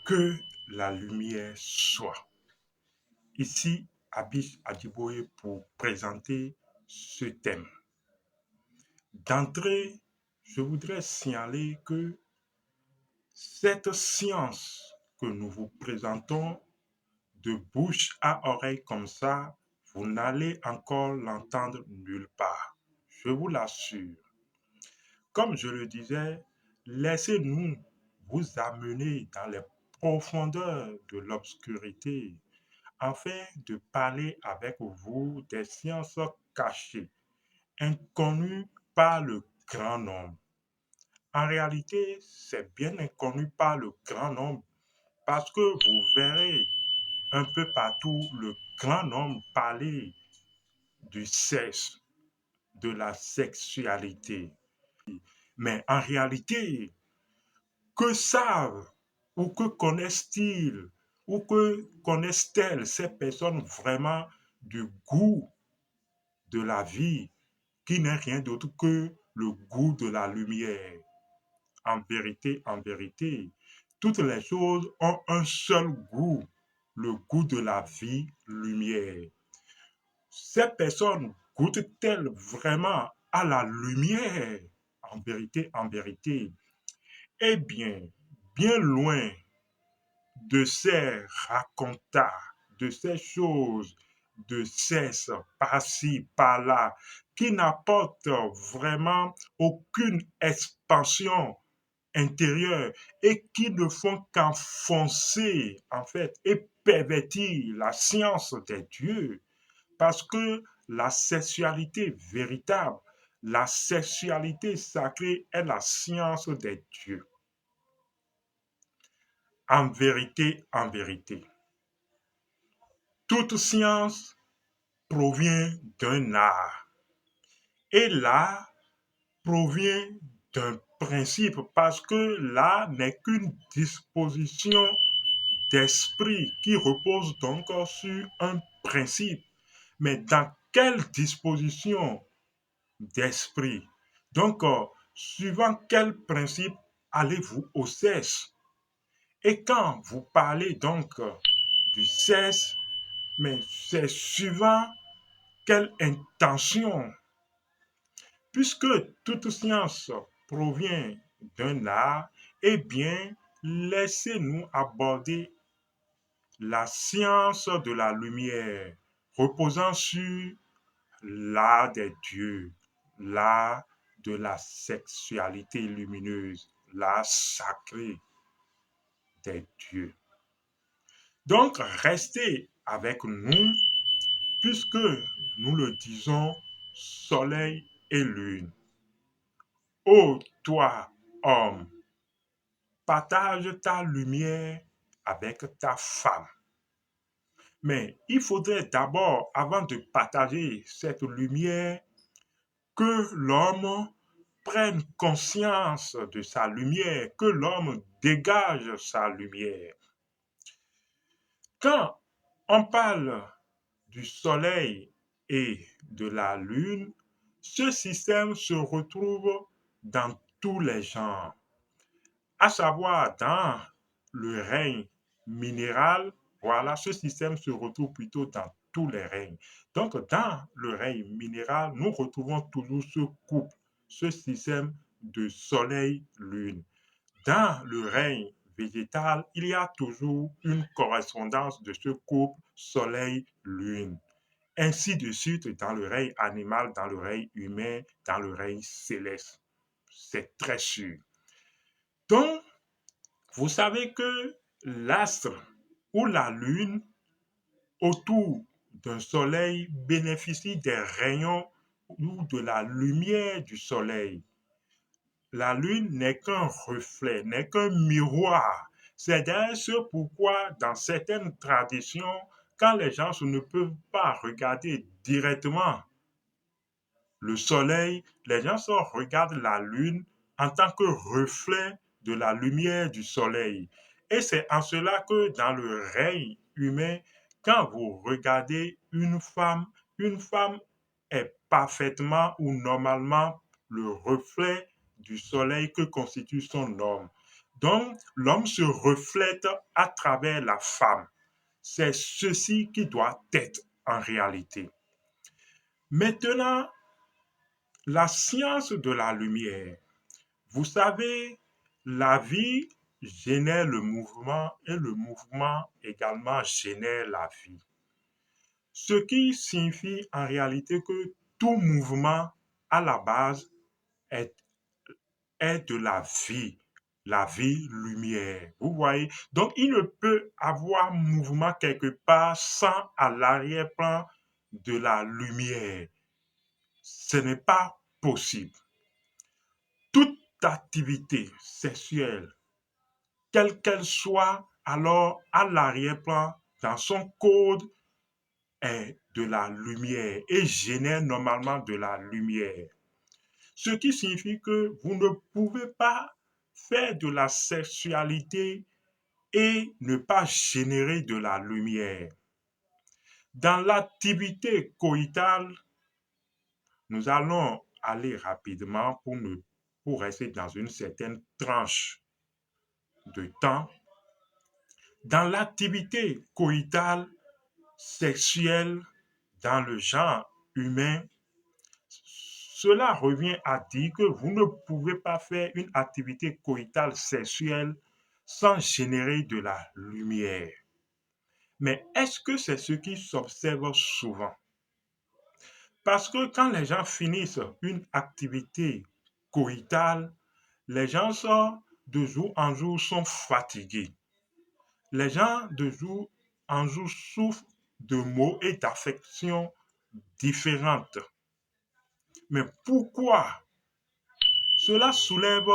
Que la lumière soit. Ici, Abish Adjiboye pour présenter ce thème. D'entrée, je voudrais signaler que cette science que nous vous présentons de bouche à oreille comme ça, vous n'allez encore l'entendre nulle part. Je vous l'assure. Comme je le disais, laissez-nous vous amener dans les profondeurs de l'obscurité afin de parler avec vous des sciences cachées, inconnues par le grand nombre. En réalité, c'est bien inconnu par le grand nombre parce que vous verrez un peu partout le grand nombre parler du sexe, de la sexualité. Mais en réalité, que savent ou que connaissent-ils ou que connaissent-elles ces personnes vraiment du goût de la vie qui n'est rien d'autre que le goût de la lumière? En vérité, toutes les choses ont un seul goût, le goût de la vie lumière. Ces personnes goûtent-elles vraiment à la lumière? En vérité, eh bien, bien loin de ces racontas, de ces choses de cesse par-ci, par-là, qui n'apportent vraiment aucune expansion intérieure et qui ne font qu'enfoncer, en fait, et pervertir la science des dieux. Parce que la sexualité véritable, la sexualité sacrée est la science des dieux. En vérité, toute science provient d'un art. Et l'art provient d'un principe parce que l'art n'est qu'une disposition d'esprit qui repose donc sur un principe. Mais dans quelle disposition d'esprit? Donc, suivant quel principe allez-vous au sexe? Et quand vous parlez donc du sexe, mais c'est suivant quelle intention? Puisque toute science provient d'un art, eh bien, laissez-nous aborder la science de la lumière, reposant sur l'art des dieux, l'art de la sexualité lumineuse, l'art sacré des dieux. Donc, restez avec nous, puisque nous le disons, soleil et lune. Ô toi, homme, partage ta lumière avec ta femme. Mais il faudrait d'abord, avant de partager cette lumière, que l'homme prenne conscience de sa lumière, que l'homme dégage sa lumière. Quand on parle du soleil et de la lune, ce système se retrouve dans tous les genres, à savoir dans le règne minéral. Voilà, ce système se retrouve plutôt dans tous les règnes. Donc, dans le règne minéral, nous retrouvons toujours ce couple, ce système de soleil-lune. Dans le règne végétal, il y a toujours une correspondance de ce couple soleil-lune. Ainsi de suite dans le règne animal, dans le règne humain, dans le règne céleste. C'est très sûr. Donc, vous savez que l'astre ou la lune autour d'un soleil bénéficie des rayons ou de la lumière du soleil. La lune n'est qu'un reflet, n'est qu'un miroir. C'est d'ailleurs ce pourquoi dans certaines traditions, quand les gens ne peuvent pas regarder directement le soleil, les gens regardent la lune en tant que reflet de la lumière du soleil. Et c'est en cela que dans le règne humain, quand vous regardez une femme est parfaitement ou normalement le reflet du soleil que constitue son homme. Donc, l'homme se reflète à travers la femme. C'est ceci qui doit être en réalité. Maintenant, la science de la lumière. Vous savez, la vie génère le mouvement et le mouvement également génère la vie. Ce qui signifie en réalité que tout mouvement à la base est, est de la vie lumière. Vous voyez? Donc il ne peut avoir mouvement quelque part sans à l'arrière-plan de la lumière. Ce n'est pas possible. Toute activité sexuelle, quelle qu'elle soit, alors à l'arrière-plan, dans son code, est de la lumière et génère normalement de la lumière. Ce qui signifie que vous ne pouvez pas faire de la sexualité et ne pas générer de la lumière. Dans l'activité coïtale, nous allons aller rapidement pour rester dans une certaine tranche de temps. Dans l'activité coïtale sexuelle dans le genre humain, cela revient à dire que vous ne pouvez pas faire une activité coïtale sexuelle sans générer de la lumière. Mais est-ce que c'est ce qui s'observe souvent? Parce que quand les gens finissent une activité coïtale, les gens sont, de jour en jour sont fatigués. Les gens de jour en jour souffrent de maux et d'affections différentes. Mais pourquoi? Cela soulève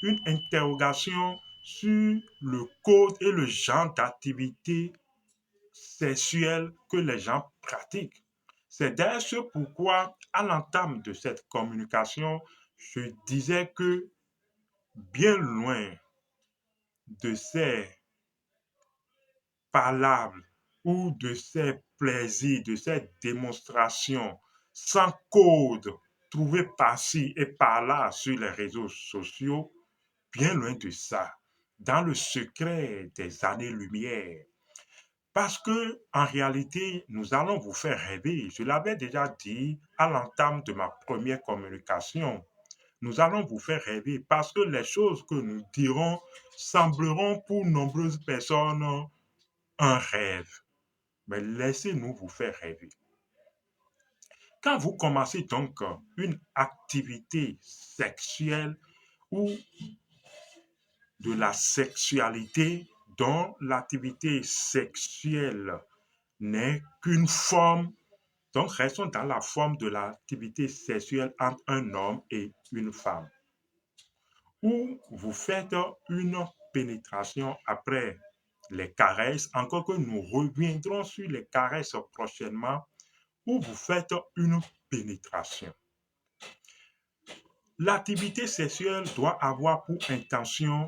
une interrogation sur le code et le genre d'activité sexuelle que les gens pratiquent. C'est d'ailleurs ce pourquoi, à l'entame de cette communication, je disais que bien loin de ces palabres ou de ces plaisirs, de ces démonstrations sans code trouvés par-ci et par-là sur les réseaux sociaux, bien loin de ça, dans le secret des années-lumière. Parce que, en réalité, nous allons vous faire rêver. Je l'avais déjà dit à l'entame de ma première communication. Nous allons vous faire rêver parce que les choses que nous dirons sembleront pour nombreuses personnes un rêve. Mais laissez-nous vous faire rêver. Quand vous commencez donc une activité sexuelle ou de la sexualité dont l'activité sexuelle n'est qu'une forme, donc restons dans la forme de l'activité sexuelle entre un homme et une femme, où vous faites une pénétration après les caresses, encore que nous reviendrons sur les caresses prochainement, où vous faites une pénétration. L'activité sexuelle doit avoir pour intention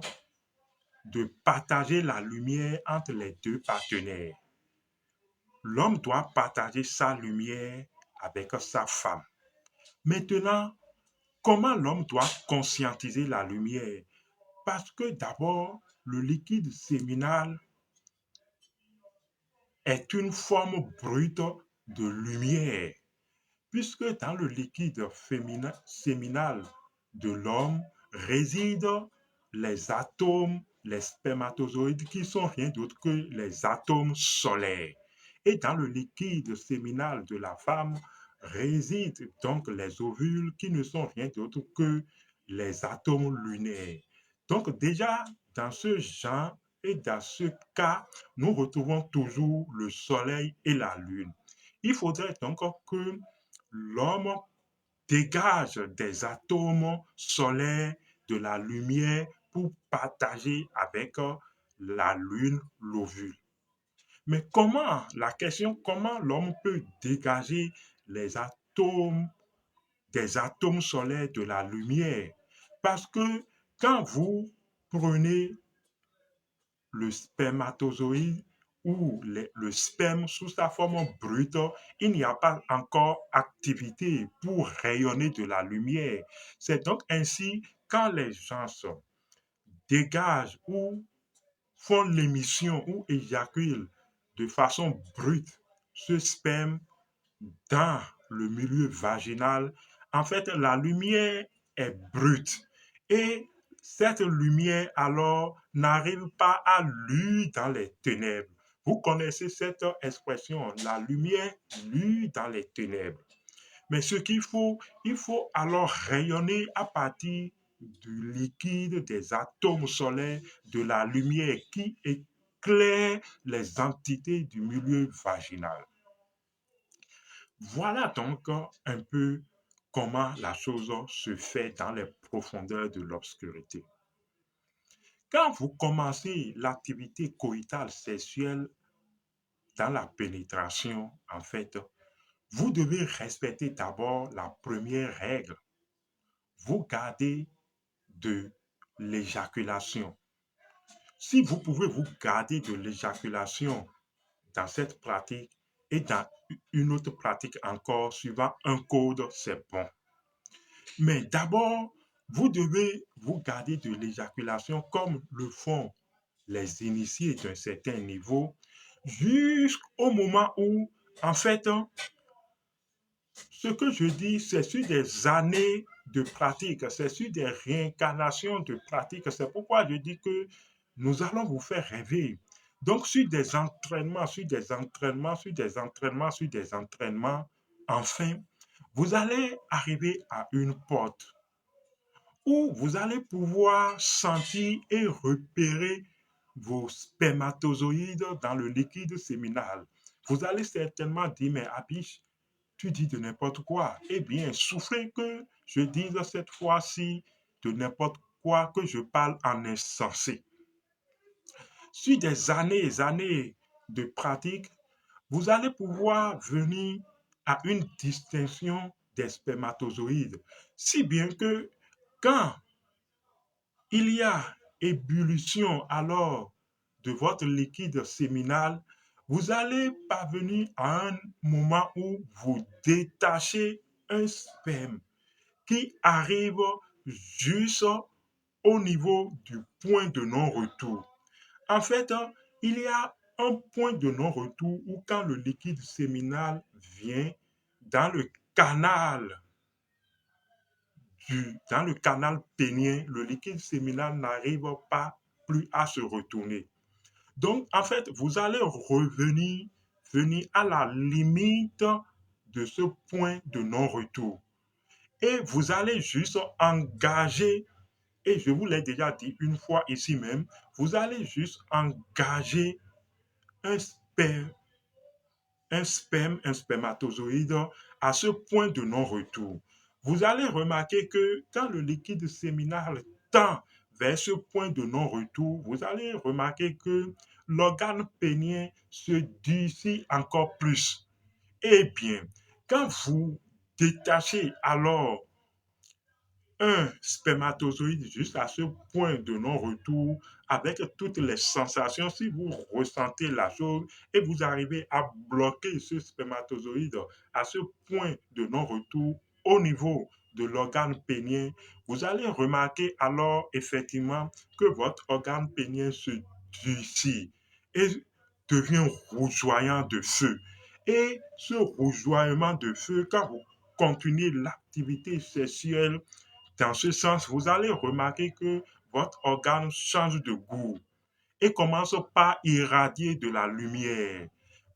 de partager la lumière entre les deux partenaires. L'homme doit partager sa lumière avec sa femme. Maintenant, comment l'homme doit conscientiser la lumière? Parce que d'abord, le liquide séminal est une forme brute de lumière, puisque dans le liquide séminal de l'homme résident les atomes, les spermatozoïdes, qui sont rien d'autre que les atomes solaires. Et dans le liquide séminal de la femme résident donc les ovules, qui ne sont rien d'autre que les atomes lunaires. Donc déjà, dans ce genre et dans ce cas, nous retrouvons toujours le soleil et la lune. Il faudrait donc que l'homme dégage des atomes solaires de la lumière pour partager avec la lune l'ovule. Mais comment, la question, comment l'homme peut dégager les atomes, des atomes solaires de la lumière? Parce que quand vous prenez le spermatozoïde ou le sperme sous sa forme brute, il n'y a pas encore activité pour rayonner de la lumière. C'est donc ainsi quand les gens dégagent ou font l'émission ou éjaculent de façon brute ce sperme dans le milieu vaginal, en fait, la lumière est brute et cette lumière alors n'arrive pas à luire dans les ténèbres. Vous connaissez cette expression, la lumière lue dans les ténèbres. Mais ce il faut alors rayonner à partir du liquide des atomes solaires, de la lumière qui éclaire les entités du milieu vaginal. Voilà donc un peu comment la chose se fait dans les profondeurs de l'obscurité. Quand vous commencez l'activité coïtale sexuelle dans la pénétration, en fait, vous devez respecter d'abord la première règle. Vous gardez de l'éjaculation. Si vous pouvez vous garder de l'éjaculation dans cette pratique et dans une autre pratique encore suivant un code, c'est bon. Mais d'abord, vous devez vous garder de l'éjaculation comme le font les initiés d'un certain niveau jusqu'au moment où, en fait, ce que je dis, c'est sur des années de pratique, c'est sur des réincarnations de pratique. C'est pourquoi je dis que nous allons vous faire rêver. Donc, sur des entraînements, sur des entraînements, sur des entraînements, sur des entraînements, enfin, vous allez arriver à une porte où vous allez pouvoir sentir et repérer vos spermatozoïdes dans le liquide séminal. Vous allez certainement dire, mais Abish, tu dis de n'importe quoi. Eh bien, souffrez que je dise cette fois-ci de n'importe quoi, que je parle en insensé. Sur des années et années de pratique, vous allez pouvoir venir à une distinction des spermatozoïdes. Si bien que quand il y a ébullition alors de votre liquide séminal, vous allez parvenir à un moment où vous détachez un sperme qui arrive juste au niveau du point de non-retour. En fait, il y a un point de non-retour où quand le liquide séminal vient dans le canal dans le canal pénien, le liquide séminal n'arrive pas plus à se retourner. Donc, en fait, vous allez venir à la limite de ce point de non-retour. Et vous allez juste engager, et je vous l'ai déjà dit une fois ici même, vous allez juste engager un sperme, un spermatozoïde à ce point de non-retour. Vous allez remarquer que quand le liquide séminal tend vers ce point de non-retour, vous allez remarquer que l'organe pénien se durcit encore plus. Eh bien, quand vous détachez alors un spermatozoïde juste à ce point de non-retour avec toutes les sensations, si vous ressentez la chose et vous arrivez à bloquer ce spermatozoïde à ce point de non-retour au niveau de l'organe pénien, vous allez remarquer alors effectivement que votre organe pénien se durcit et devient rougeoyant de feu. Et ce rougeoyement de feu, quand vous continuez l'activité sexuelle, dans ce sens, vous allez remarquer que votre organe change de goût et commence par irradier de la lumière.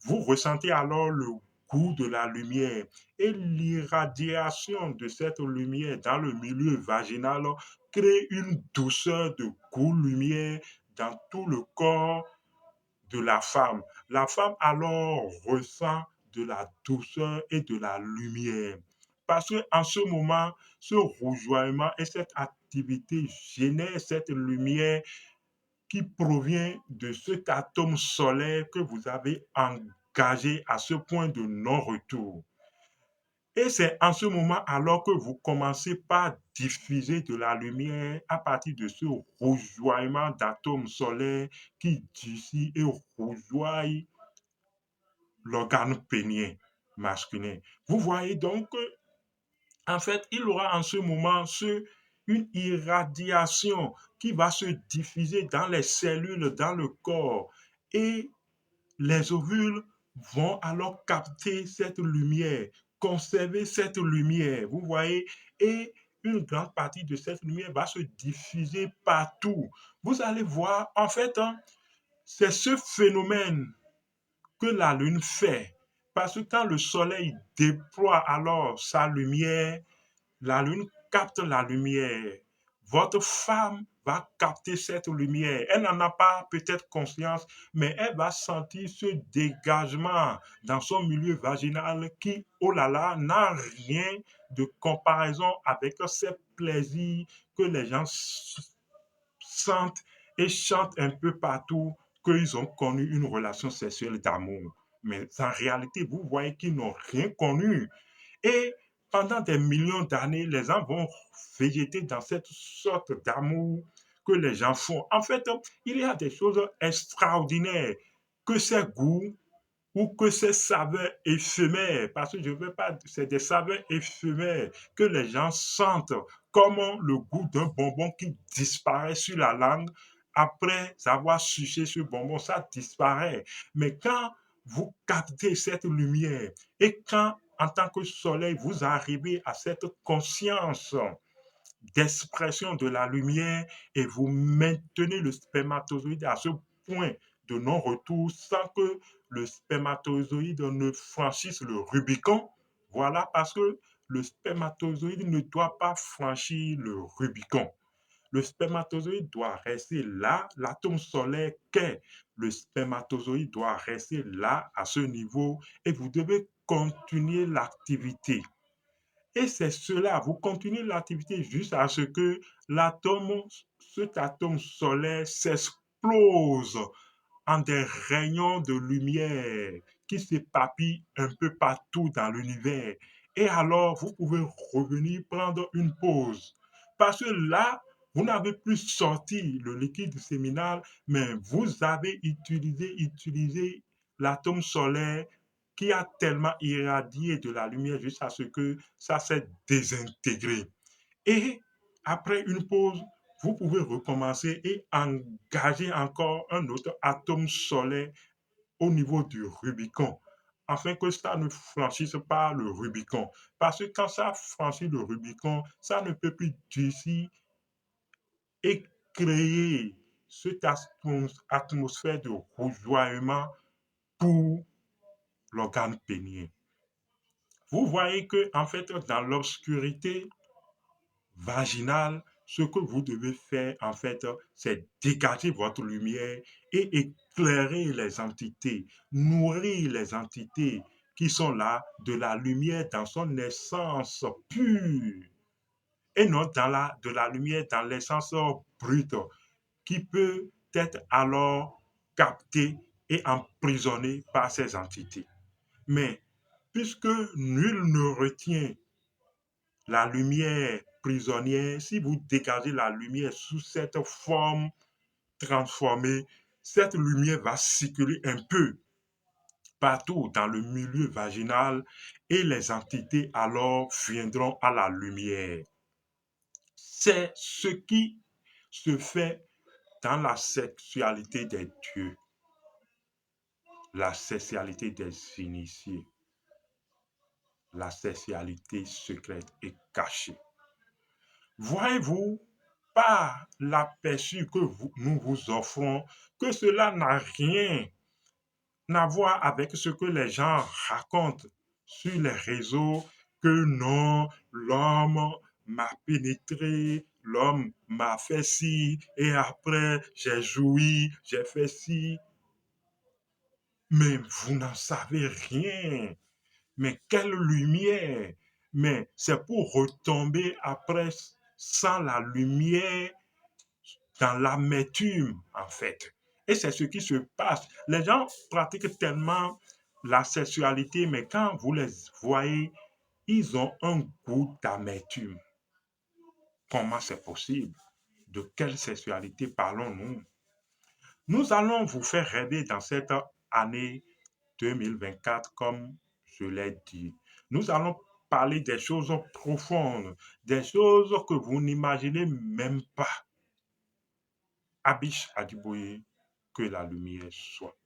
Vous ressentez alors le goût de la lumière et l'irradiation de cette lumière dans le milieu vaginal crée une douceur de goût-lumière dans tout le corps de la femme. La femme alors ressent de la douceur et de la lumière. Parce qu'en ce moment, ce rougeoiement et cette activité génèrent cette lumière qui provient de cet atome solaire que vous avez engagé à ce point de non-retour. Et c'est en ce moment alors que vous commencez par diffuser de la lumière à partir de ce rougeoiement d'atomes solaires qui d'ici et rougeoie l'organe pénien masculin. Vous voyez donc, en fait, il aura en ce moment ce une irradiation qui va se diffuser dans les cellules, dans le corps. Et les ovules vont alors capter cette lumière, conserver cette lumière, vous voyez, et une grande partie de cette lumière va se diffuser partout. Vous allez voir, en fait, hein, c'est ce phénomène que la Lune fait. Parce que quand le Soleil déploie alors sa lumière, la Lune capte la lumière. Votre femme va capter cette lumière. Elle n'en a pas peut-être conscience, mais elle va sentir ce dégagement dans son milieu vaginal qui, oh là là, n'a rien de comparaison avec ces plaisirs que les gens sentent et chantent un peu partout qu'ils ont connu une relation sexuelle d'amour. Mais en réalité, vous voyez qu'ils n'ont rien connu. Et pendant des millions d'années, les gens vont végéter dans cette sorte d'amour que les gens font. En fait, il y a des choses extraordinaires que ces goûts ou que ces saveurs éphémères, parce que je ne veux pas, c'est des saveurs éphémères que les gens sentent, comme le goût d'un bonbon qui disparaît sur la langue après avoir sucé ce bonbon, ça disparaît. Mais quand vous captez cette lumière et quand, en tant que soleil, vous arrivez à cette conscience d'expression de la lumière et vous maintenez le spermatozoïde à ce point de non-retour sans que le spermatozoïde ne franchisse le Rubicon. Voilà, parce que le spermatozoïde ne doit pas franchir le Rubicon. Le spermatozoïde doit rester là, l'atome solaire qu'est le spermatozoïde doit rester là, à ce niveau, et vous devez continuer l'activité. Et c'est cela, vous continuez l'activité jusqu'à ce que l'atome, cet atome solaire s'explose en des rayons de lumière qui s'éparpillent un peu partout dans l'univers. Et alors, vous pouvez revenir prendre une pause. Parce que là, vous n'avez plus sorti le liquide séminal, mais vous avez utilisé l'atome solaire qui a tellement irradié de la lumière jusqu'à ce que ça s'est désintégré. Et après une pause, vous pouvez recommencer et engager encore un autre atome solaire au niveau du Rubicon, afin que ça ne franchisse pas le Rubicon. Parce que quand ça franchit le Rubicon, ça ne peut plus durcir et créer cette atmosphère de rougeoiement pour l'organe pénien. Vous voyez que, en fait, dans l'obscurité vaginale, ce que vous devez faire, en fait, c'est dégager votre lumière et éclairer les entités, nourrir les entités qui sont là de la lumière dans son essence pure et non de la lumière dans l'essence brute qui peut être alors captée et emprisonnée par ces entités. Mais puisque nul ne retient la lumière prisonnière, si vous dégagez la lumière sous cette forme transformée, cette lumière va circuler un peu partout dans le milieu vaginal et les entités alors viendront à la lumière. C'est ce qui se fait dans la sexualité des dieux, la sexualité des initiés, la sexualité secrète et cachée. Voyez-vous, par l'aperçu que nous vous offrons, que cela n'a rien à voir avec ce que les gens racontent sur les réseaux, que non, l'homme m'a pénétré, l'homme m'a fait ci, et après j'ai joui, j'ai fait ci. Mais vous n'en savez rien. Mais quelle lumière! Mais c'est pour retomber après sans la lumière dans l'amertume, en fait. Et c'est ce qui se passe. Les gens pratiquent tellement la sexualité, mais quand vous les voyez, ils ont un goût d'amertume. Comment c'est possible? De quelle sexualité parlons-nous? Nous allons vous faire rêver dans cette année 2024, comme je l'ai dit. Nous allons parler des choses profondes, des choses que vous n'imaginez même pas. Abish Adiboye, que la lumière soit